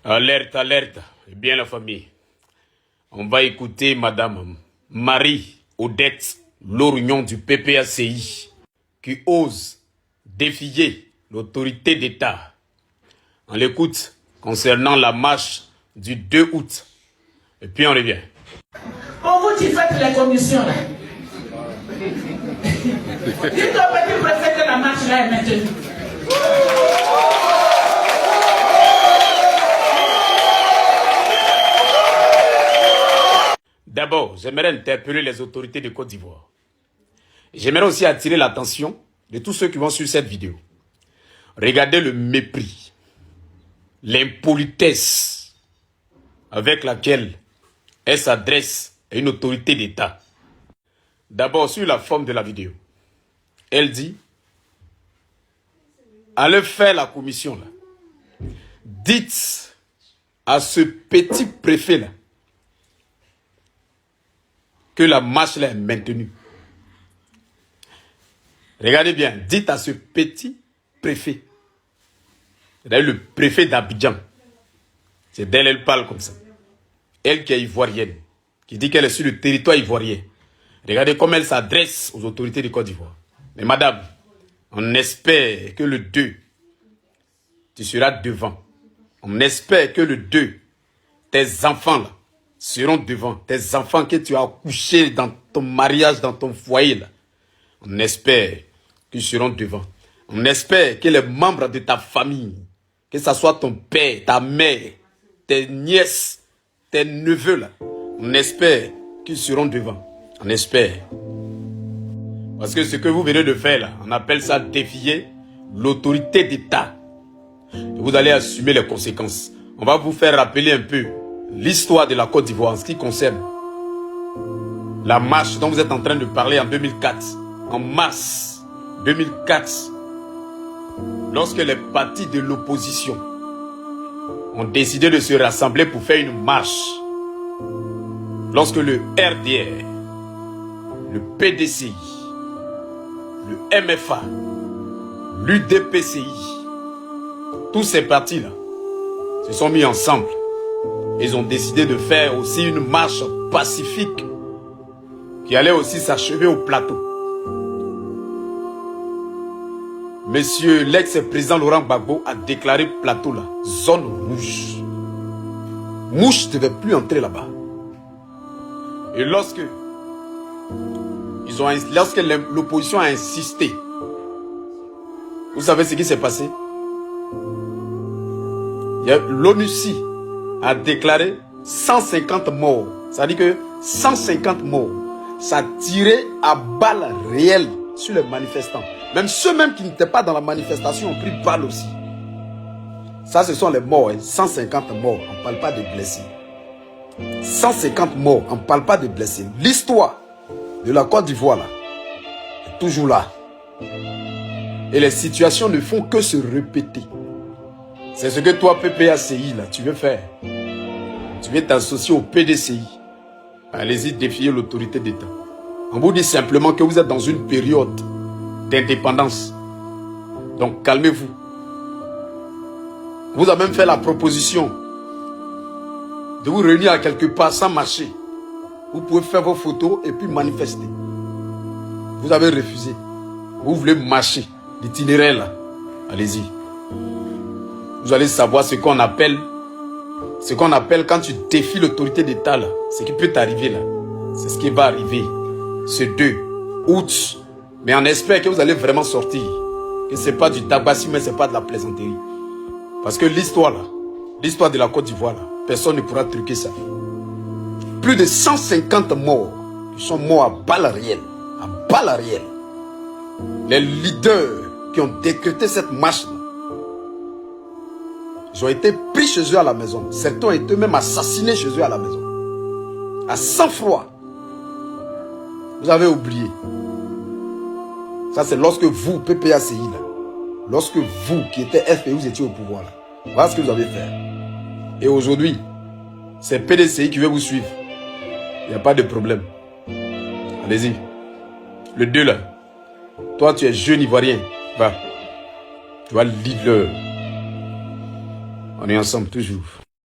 Alerte, alerte. Eh bien la famille, on va écouter Madame Marie-Odette Lorignon du PPACI qui ose défier l'autorité d'État. On l'écoute concernant la marche du 2 août. Et puis on revient. Pour vous qui faites les commissions là, dites au petit préfet que la marche là est maintenue. D'abord, j'aimerais interpeller les autorités de Côte d'Ivoire. J'aimerais aussi attirer l'attention de tous ceux qui vont sur cette vidéo. Regardez le mépris, l'impolitesse avec laquelle elle s'adresse à une autorité d'État. D'abord, sur la forme de la vidéo, elle dit « Allez faire la commission là. Dites à ce petit préfet là que la marche là est maintenue. » Regardez bien, dites à ce petit préfet, c'est-à-dire le préfet d'Abidjan, c'est d'elle elle parle comme ça, elle qui est ivoirienne, qui dit qu'elle est sur le territoire ivoirien. Regardez comment elle s'adresse aux autorités de Côte d'Ivoire. Mais madame, on espère que le 2, tu seras devant. On espère que le 2, tes enfants là, seront devant. Tes enfants que tu as accouchés dans ton mariage, dans ton foyer là. On espère qu'ils seront devant. On espère que les membres de ta famille, que ce soit ton père, ta mère, tes nièces, tes neveux là, on espère qu'ils seront devant. On espère. Parce que ce que vous venez de faire là, on appelle ça défier l'autorité d'État. Vous allez assumer les conséquences. On va vous faire rappeler un peu l'histoire de la Côte d'Ivoire en ce qui concerne la marche dont vous êtes en train de parler en 2004. En mars 2004, lorsque les partis de l'opposition ont décidé de se rassembler pour faire une marche, lorsque le RDR, le PDCI, le MFA, l'UDPCI, tous ces partis-là se sont mis ensemble. Ils ont décidé de faire aussi une marche pacifique qui allait aussi s'achever au plateau. Monsieur l'ex-président Laurent Gbagbo a déclaré plateau là, zone rouge. Mouche ne devait plus entrer là-bas. Et lorsque l'opposition a insisté, vous savez ce qui s'est passé? L'ONUCI a déclaré 150 morts. Ça dit que 150 morts. Ça tirait à balles réelles sur les manifestants. Même ceux-mêmes qui n'étaient pas dans la manifestation ont pris balle aussi. Ça, ce sont les morts. Hein. 150 morts. On ne parle pas de blessés. 150 morts. On ne parle pas de blessés. L'histoire de la Côte d'Ivoire là est toujours là. Et les situations ne font que se répéter. C'est ce que toi, PPACI, là, tu veux faire. Tu veux t'associer au PDCI. Allez-y défier l'autorité d'État. On vous dit simplement que vous êtes dans une période d'indépendance. Donc calmez-vous. Vous avez même fait la proposition de vous réunir à quelque part sans marcher. Vous pouvez faire vos photos et puis manifester. Vous avez refusé. Vous voulez marcher. L'itinéraire là. Allez-y. Vous allez savoir ce qu'on appelle quand tu défies l'autorité d'État là. Ce qui peut t'arriver là. C'est ce qui va arriver ce 2 août. Mais on espère que vous allez vraiment sortir. Que ce n'est pas du tabagisme, mais ce n'est pas de la plaisanterie. Parce que l'histoire là, l'histoire de la Côte d'Ivoire là, personne ne pourra truquer ça. Plus de 150 morts qui sont morts à balles réelles. À balles réelles. Les leaders qui ont décrété cette marche là, ils ont été pris chez eux à la maison. Certains ont été même assassinés chez eux à la maison. À sang-froid. Vous avez oublié. Ça, c'est lorsque vous, PPACI, là, lorsque vous, qui étiez FPI, vous étiez au pouvoir, là. Voilà ce que vous avez fait. Et aujourd'hui, c'est PDCI qui veut vous suivre. Il n'y a pas de problème. Allez-y. Le 2, là. Toi, tu es jeune Ivoirien. Va. Tu vas leader. On est ensemble toujours.